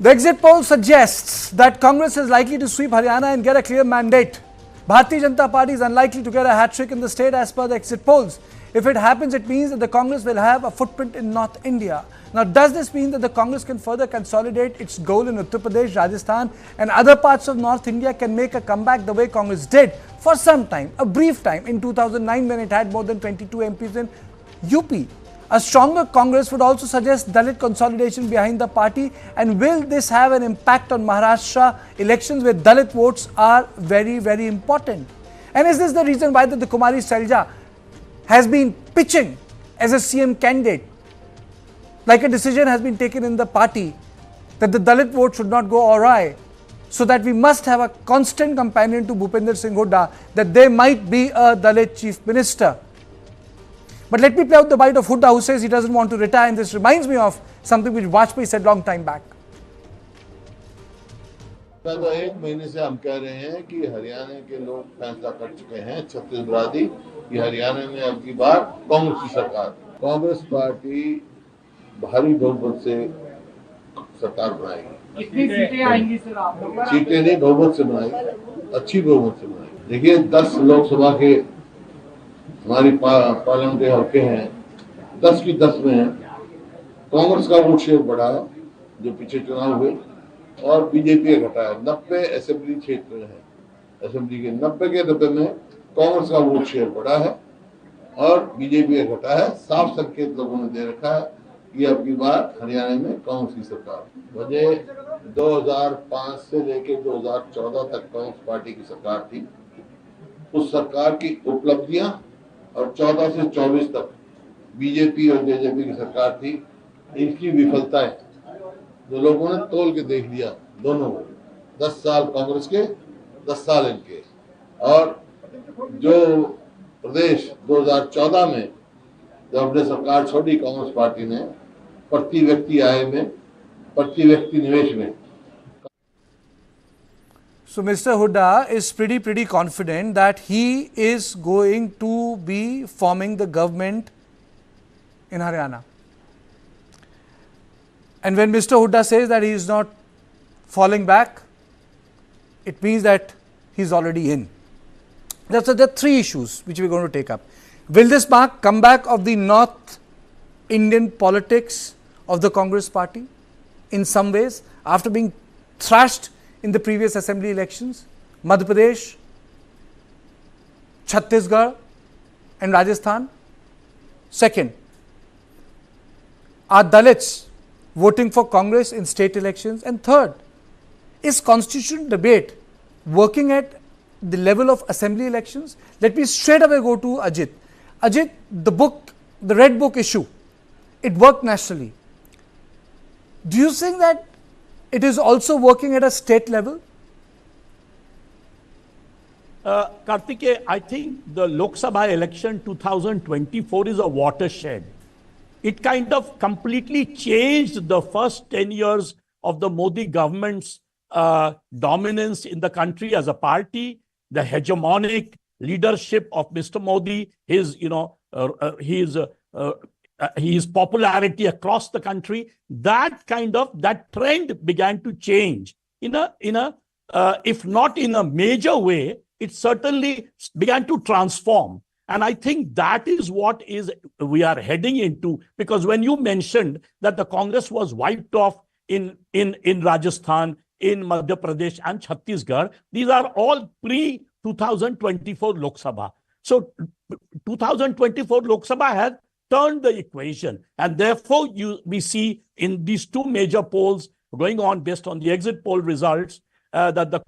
The exit poll suggests that Congress is likely to sweep Haryana and get a clear mandate. Bharatiya Janata Party is unlikely to get a hat-trick in the state as per the exit polls. If it happens, it means that the Congress will have a footprint in North India. Now, does this mean that the Congress can further consolidate its goal in Uttar Pradesh, Rajasthan and other parts of North India, can make a comeback the way Congress did for some time, a brief time, in 2009 when it had more than 22 MPs in UP? A stronger Congress would also suggest Dalit consolidation behind the party. And will this have an impact on Maharashtra elections where Dalit votes are very, very important? And is this the reason why the Kumari Shailaja has been pitching as a CM candidate? Like a decision has been taken in the party that the Dalit vote should not go awry, so that we must have a constant companion to Bhupender Singh Huda, that there might be a Dalit chief minister. But let me play out the bite of Huda, who says he doesn't want to retire, and this reminds me of something which Vajpayee said long time back. तो एक महीने से हम कह रहे हैं कि हरियाणा के लोग फैसला कर चुके हैं, छत्तीसगढ़ी, कि हरियाणा में अब की बार कांग्रेस की सरकार, कांग्रेस पार्टी भारी बहुमत से सरकार बनाएगी। कितनी सीटें आएंगी सर आप लोग? सीटें नहीं, बहुमत से बनाएगी, अच्छी बहुमत से बनाएगी। देखिए 10 लोकसभा के हमारी पार्लियामेंट के हल्के हैं, 10 की 10 में है। कांग्रेस का वोट शेयर बढ़ा है जो पीछे चुनाव हुए, और बीजेपी का घटा है। 90 असेंबली क्षेत्र है, असेंबली के 90 में कांग्रेस का वोट शेयर बढ़ा है और बीजेपी का घटा है। साफ संकेत लोगों ने दे रखा है कि अब की बार हरियाणा में कांग्रेस की सरकार। वजह 2005 से लेकर 2014 तक कांग्रेस पार्टी की सरकार थी। उस सरकार की उपलब्धियां और 14 से 24 तक बीजेपी और जेजेपी की सरकार थी, इनकी विफलताएं जो लोगों ने तोल के देख लिया। दोनों 10 साल कांग्रेस के, 10 साल इनके। और जो प्रदेश 2014 में जब अपने सरकार छोड़ी कांग्रेस पार्टी ने, प्रति व्यक्ति आय में, प्रति व्यक्ति निवेश में। So Mr. Huda is pretty confident that he is going to be forming the government in Haryana. And when Mr. Huda says that he is not falling back, it means that he is already in. There are 3 issues which we are going to take up. Will this mark comeback of the North Indian politics of the Congress party in some ways after being thrashed in the previous assembly elections? Madhya Pradesh, Chhattisgarh and Rajasthan. Second, are Dalits voting for Congress in state elections? And third, is constitutional debate working at the level of assembly elections? Let me straight away go to Ajit. Ajit, the Red Book issue, it worked nationally. Do you think that it is also working at a state level? Karthike, I think the Lok Sabha election 2024 is a watershed. It kind of completely changed the first 10 years of the Modi government's dominance in the country as a party, the hegemonic leadership of Mr. Modi, his popularity across the country. That trend began to change if not in a major way, it certainly began to transform. And I think that is what we are heading into, because when you mentioned that the Congress was wiped off in Rajasthan, in Madhya Pradesh and Chhattisgarh, these are all pre-2024 Lok Sabha. So 2024 Lok Sabha has turned the equation, and therefore we see in these 2 major polls going on based on the exit poll results that the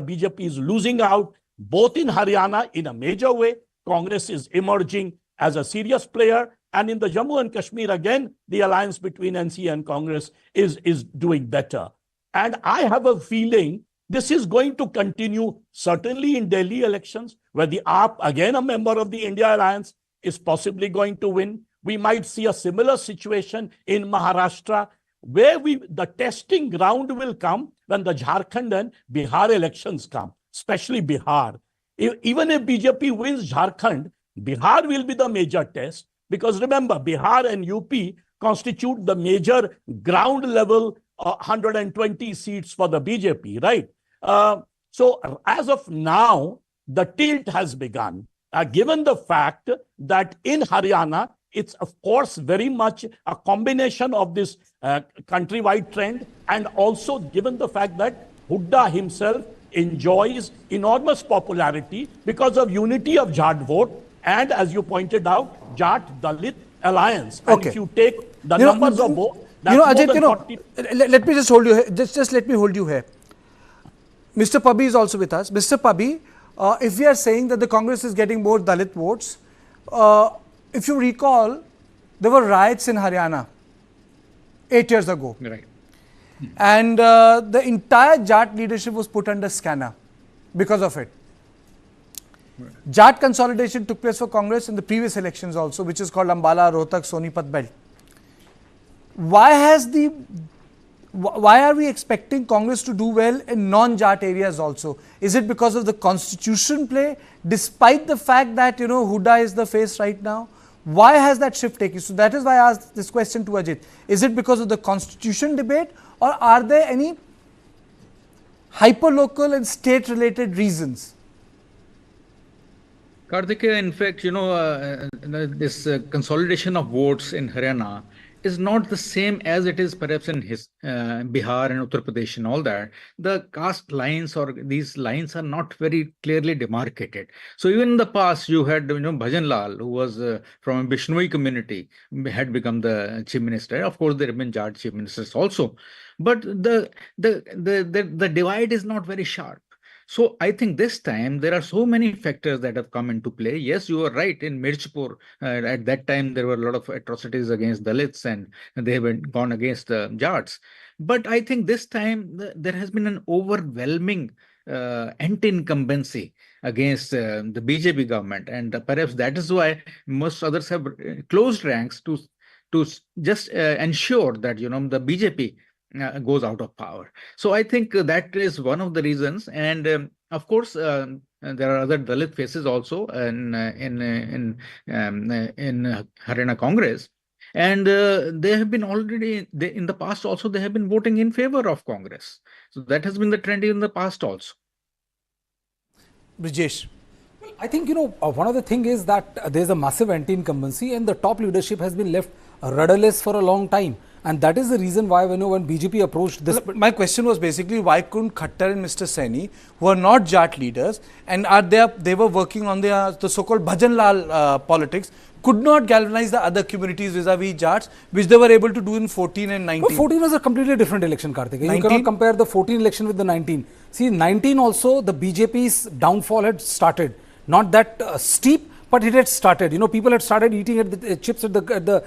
BJP is losing out both in Haryana in a major way. Congress is emerging as a serious player, and in the Jammu and Kashmir again the alliance between NC and Congress is doing better. And I have a feeling this is going to continue certainly in Delhi elections, where the AAP, again a member of the India Alliance, is possibly going to win. We might see a similar situation in Maharashtra, where the testing ground will come when the Jharkhand and Bihar elections come, especially Bihar. Even if BJP wins Jharkhand, Bihar will be the major test, because remember, Bihar and UP constitute the major ground level 120 seats for the BJP, right? So as of now, the tilt has begun. Given the fact that in Haryana, it's of course very much a combination of this countrywide trend, and also given the fact that Huda himself enjoys enormous popularity because of unity of Jat vote and, as you pointed out, Jat-Dalit alliance. And if you take the numbers of votes, Ajit, let me just hold you here. Just let me hold you here. Mr. Pabbi is also with us. Mr. Pabbi, if we are saying that the Congress is getting more Dalit votes, if you recall, there were riots in Haryana 8 years ago. Right. And the entire Jat leadership was put under scanner because of it. Right. Jat consolidation took place for Congress in the previous elections also, which is called Ambala, Rohtak, Sonipat belt. Why are we expecting Congress to do well in non-Jat areas also? Is it because of the constitution play, despite the fact that, Huda is the face right now? Why has that shift taken? So that is why I asked this question to Ajit. Is it because of the constitution debate, or are there any hyper-local and state-related reasons? Karthikeya, in fact, this consolidation of votes in Haryana is not the same as it is perhaps in Bihar and Uttar Pradesh and all that. The caste lines or these lines are not very clearly demarcated. So even in the past, you had Bhajan Lal, who was from a Bishnoi community, had become the chief minister. Of course, there have been Jat chief ministers also, but the divide is not very sharp. So I think this time there are so many factors that have come into play. Yes, you are right. In Mirchpur, at that time, there were a lot of atrocities against Dalits, and they have gone against the Jats. But I think this time there has been an overwhelming anti-incumbency against the BJP government. And perhaps that is why most others have closed ranks to just ensure that, the BJP goes out of power. So I think that is one of the reasons, and of course there are other Dalit faces also in Haryana Congress, and they have been already in the past also they have been voting in favor of Congress. So that has been the trend in the past also. Brijesh. I think one of the things is that there is a massive anti-incumbency, and the top leadership has been left rudderless for a long time. And that is the reason why when BJP approached this... My question was basically, why couldn't Khattar and Mr. Saini, who are not Jat leaders, and they were working on the so-called Bhajan Lal politics, could not galvanize the other communities vis-a-vis Jats, which they were able to do in 14 and 19? No, 14 was a completely different election, Karthik. You cannot compare the 14 election with the 19. See, 19 also, the BJP's downfall had started. Not that steep, but it had started. People had started eating at the chips at the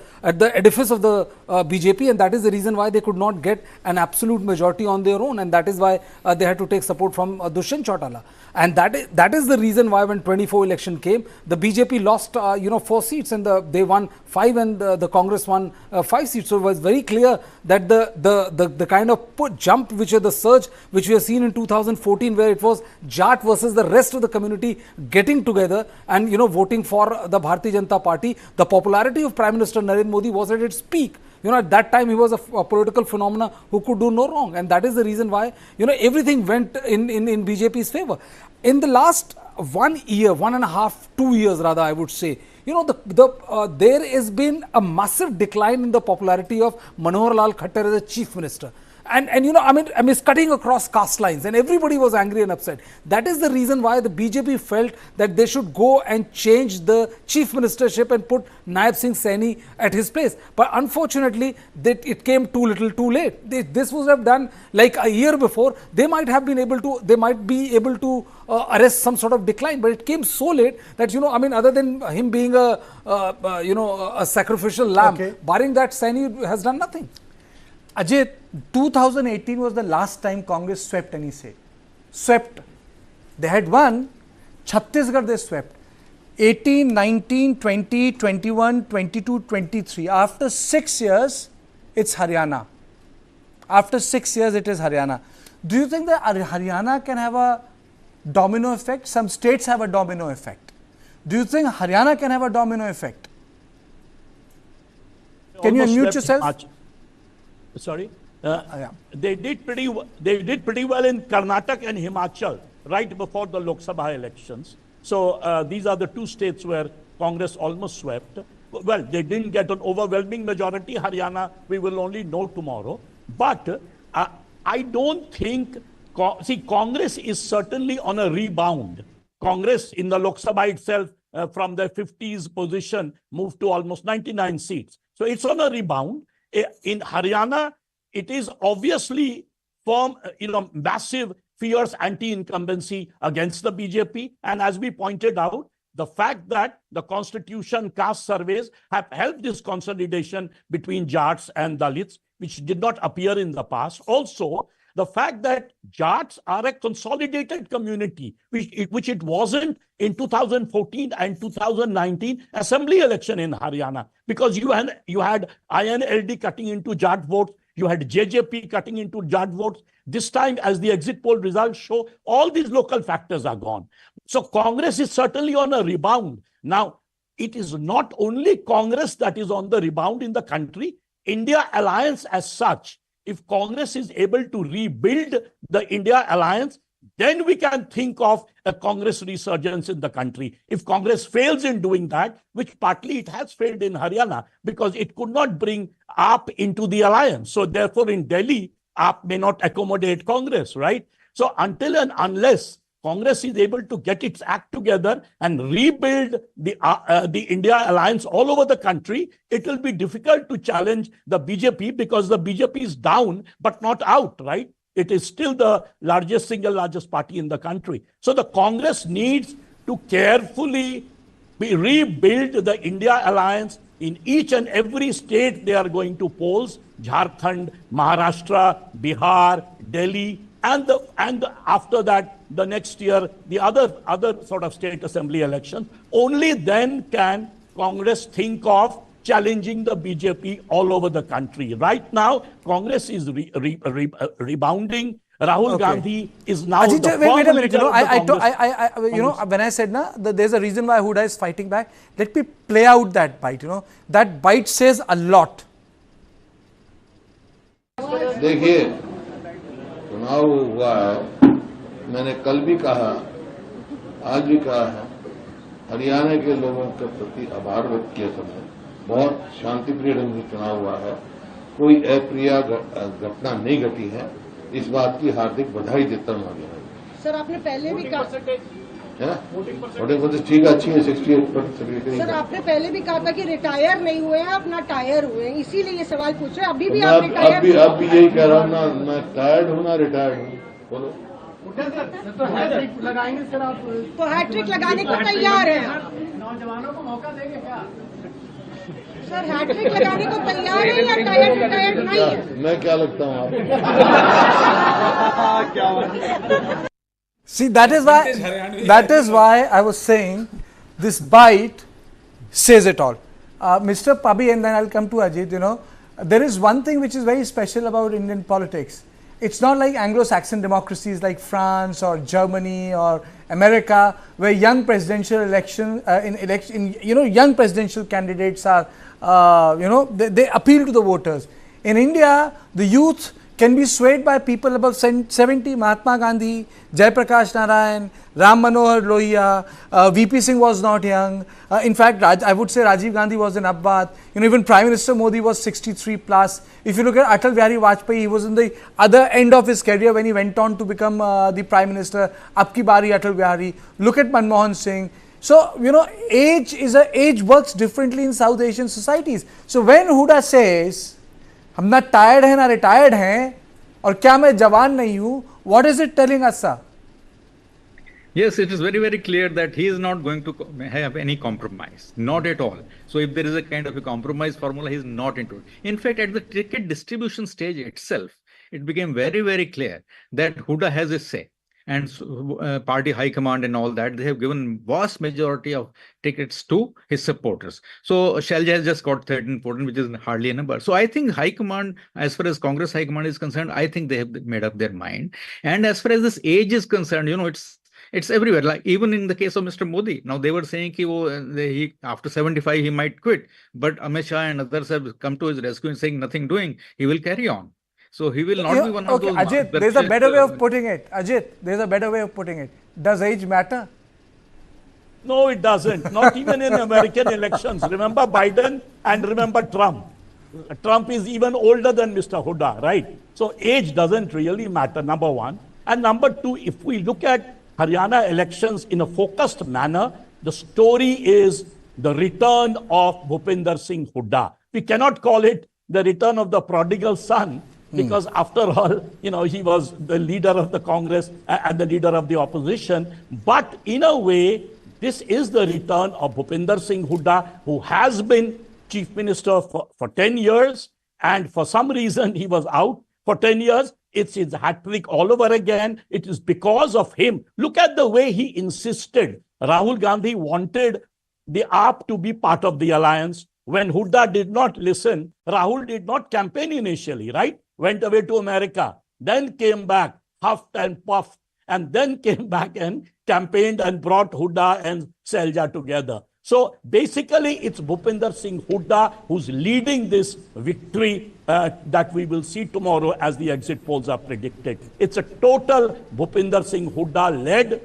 edifice of the BJP, and that is the reason why they could not get an absolute majority on their own, and that is why they had to take support from Dushyant Chautala. And that is the reason why when 24 election came, the BJP lost 4 seats, and they won 5, and the Congress won 5 seats. So it was very clear that the kind of jump, which is the surge which we have seen in 2014, where it was Jat versus the rest of the community getting together and voting for the Bharatiya Janata Party. The popularity of Prime Minister Narendra Modi was at its peak. At that time he was a political phenomena who could do no wrong, and that is the reason why everything went in BJP's favor. In the last 1 year, 1.5, 2 years rather, I would say, there has been a massive decline in the popularity of Manohar Lal Khattar as a chief minister. And it's cutting across caste lines, and everybody was angry and upset. That is the reason why the BJP felt that they should go and change the chief ministership and put Naib Singh Saini at his place. But unfortunately, it came too little, too late. This was have done like a year before. They might be able to arrest some sort of decline, but it came so late that other than him being a sacrificial lamb, barring that, Saini has done nothing. Ajit, 2018 was the last time Congress swept any state. Swept. They had won. Chhattisgarh they swept. 18, 19, 20, 21, 22, 23. After 6 years, it's Haryana. After 6 years, it is Haryana. Do you think that Haryana can have a domino effect? Some states have a domino effect. Do you think Haryana can have a domino effect? Can you unmute yourself? Sorry? They did pretty well in Karnataka and Himachal right before the Lok Sabha elections. So these are the two states where Congress almost swept. Well, they didn't get an overwhelming majority. Haryana, we will only know tomorrow. But I don't think, Congress is certainly on a rebound. Congress in the Lok Sabha itself, from the 50s position, moved to almost 99 seats. So it's on a rebound. In Haryana, it is obviously firm, massive, fierce anti-incumbency against the BJP. And as we pointed out, the fact that the constitution caste surveys have helped this consolidation between Jats and Dalits, which did not appear in the past. Also, the fact that Jats are a consolidated community, which it wasn't in 2014 and 2019 assembly election in Haryana, because you had INLD cutting into Jat votes, you had JJP cutting into Jat votes. This time, as the exit poll results show, all these local factors are gone. So Congress is certainly on a rebound. Now, it is not only Congress that is on the rebound in the country. India Alliance as such, if Congress is able to rebuild the India Alliance, then we can think of a Congress resurgence in the country. If Congress fails in doing that, which partly it has failed in Haryana, because it could not bring AAP into the alliance. So therefore, in Delhi, AAP may not accommodate Congress, right? So until and unless Congress is able to get its act together and rebuild the India Alliance all over the country, it will be difficult to challenge the BJP, because the BJP is down but not out, right? It is still the single largest party in the country. So the Congress needs to carefully rebuild the India Alliance. In each and every state, they are going to polls: Jharkhand, Maharashtra, Bihar, Delhi, and after that, the next year, the other sort of state assembly elections. Only then can Congress think of challenging the BJP all over the country. Right now, Congress is rebounding. Rahul Gandhi is now Ajit, the wait a minute. leader of the Congress. When I said there's a reason why Huda is fighting back. Let me play out that bite. That bite says a lot. देखिए, चुनाव हुआ है, मैंने कल भी कहा, आज भी कहा है, हरियाणा के लोगों के प्रति आभार व्यक्त किया सबने। बहुत शांतिप्रिय ढंग से चुनाव हुआ है, कोई अप्रिय घटना नहीं घटी है। इस बात की हार्दिक बधाई देता हूँ। सर, आपने पहले भी कहा, वोटिंग परसेंटेज ठीक अच्छी है, 68%। सर, आपने पहले भी कहा था कि रिटायर नहीं हुए हैं, आप ना टायर हुए हैं, इसीलिए ये सवाल पूछ रहे हैं। अभी भी आप रिटायर? अब भी यही कह रहा हूँ ना, मैं टायर्ड हूँ ना रिटायर्ड हूँ। बोलो। तो हैट्रिक लगाएंगे सर आप? तो हैट्रिक लगाने को तैयार है? नौजवानों को मौका देंगे क्या सर? हैट्रिक लगाने को तैयार है या टायर्ड नहीं है? मैं क्या लगता हूँ आपको? See, that is why I was saying this bite says it all. Mr. Pabi, and then I'll come to Ajit. There is one thing which is very special about Indian politics. It's not like Anglo-Saxon democracies like France or Germany or America, where young presidential young presidential candidates are, they appeal to the voters. In India, the youth can be swayed by people above 70, Mahatma Gandhi, Jayaprakash Narayan, Ram Manohar Lohia, VP Singh was not young. In fact, I would say Rajiv Gandhi was an Abbat. Even Prime Minister Modi was 63 plus. If you look at Atal Bihari Vajpayee, he was in the other end of his career when he went on to become the Prime Minister. Ab ki bari Atal Bihari. Look at Manmohan Singh. So, age works differently in South Asian societies. So, when Huda says, हम ना tired हैं ना retired हैं और क्या मैं जवान नहीं हूं, what is it telling us, sir? Yes, it is very, very clear that he is not going to have any compromise, not at all. So if there is a kind of a compromise formula, he is not into it. In fact, at the ticket distribution stage itself, it became very, very clear that Huda has a say. And party high command and all that, they have given vast majority of tickets to his supporters. So Shailja has just got 13, 14, which is hardly a number. So I think high command, as far as Congress high command is concerned, I think they have made up their mind. And as far as this age is concerned, it's everywhere. Like even in the case of Mr. Modi, now they were saying he after 75 he might quit, but Amit Shah and others have come to his rescue and saying nothing doing, he will carry on. So he will not be one of Okay, those. Ajit, there's a better way of putting it. Ajit, there's a better way of putting it. Does age matter? No, it doesn't. Not even in American elections. Remember Biden and remember Trump. Trump is even older than Mr. Huda, right? So age doesn't really matter, number one. And number two, if we look at Haryana elections in a focused manner, the story is the return of Bhupinder Singh Huda. We cannot call it the return of the prodigal son, because after all, he was the leader of the Congress and the leader of the opposition. But in a way, this is the return of Bhupinder Singh Huda, who has been chief minister for 10 years. And for some reason, he was out for 10 years. It's his hat trick all over again. It is because of him. Look at the way he insisted. Rahul Gandhi wanted the AAP to be part of the alliance. When Huda did not listen, Rahul did not campaign initially, right? Went away to America, then came back, huffed and puffed, and then came back and campaigned and brought Huda and Selja together. So basically, it's Bhupinder Singh Huda who's leading this victory that we will see tomorrow as the exit polls are predicted. It's a total Bhupinder Singh Huda-led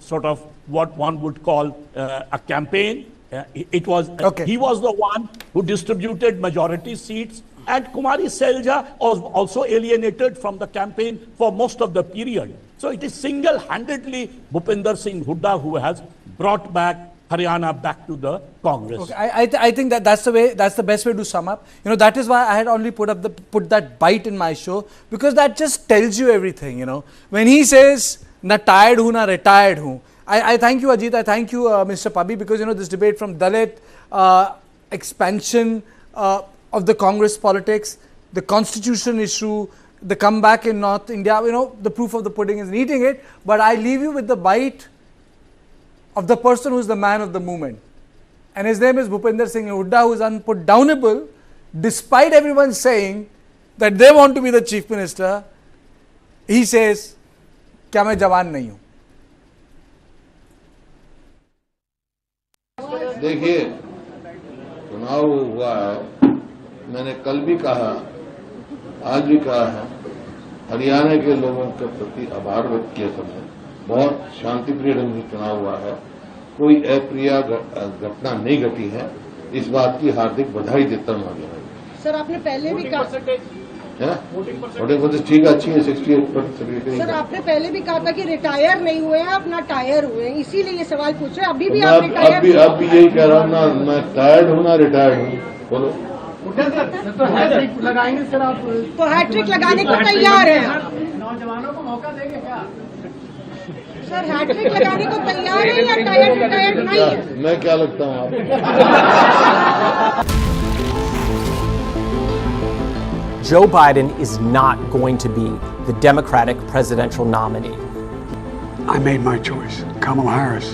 sort of what one would call a campaign. He was the one who distributed majority seats, and Kumari Selja was also alienated from the campaign for most of the period. So it is single-handedly Bhupinder Singh Huda who has brought back Haryana back to the Congress. Okay, I think that's the best way to sum up. That is why I had only put that bite in my show, because that just tells you everything. When he says na tired hu na retired hu. I thank you, Ajit. I thank you, Mr. Pabi, because this debate from Dalit, expansion of the Congress politics, the constitution issue, the comeback in North India, the proof of the pudding is in eating it. But I leave you with the bite of the person who is the man of the movement. And his name is Bhupinder Singh Huda, who is unputdownable, despite everyone saying that they want to be the chief minister. He says, क्या मैं जवान नहीं हूं? देखिए, चुनाव हुआ है, मैंने कल भी कहा, आज भी कहा है, हरियाणा के लोगों के प्रति आभार व्यक्त किया सबने। बहुत शांतिप्रिय ढंग से चुनाव हुआ है, कोई अप्रिय घटना नहीं घटी है, इस बात की हार्दिक बधाई देता हूं। सर, आपने पहले भी कहा वोटिंग ठीक अच्छी है, 68%। सर, आपने पहले भी कहा था कि रिटायर नहीं हुए हैं, आप ना टायर हुए हैं, इसीलिए ये सवाल पूछ रहे हैं। अभी भी आप रिटायर? अब भी यही कह रहा हूँ ना, मैं टायर्ड हूँ ना रिटायर्ड हूँ। बोलो। तो हैट्रिक लगाएंगे सर आप? तो हैट्रिक लगाने को तैयार है? नौजवानों को मौका देंगे क्या? सर, हैट्रिक लगाने को तैयार है या टायर नहीं है? मैं क्या लगता हूँ आपको? Joe Biden is not going to be the Democratic presidential nominee. I made my choice. Kamala Harris.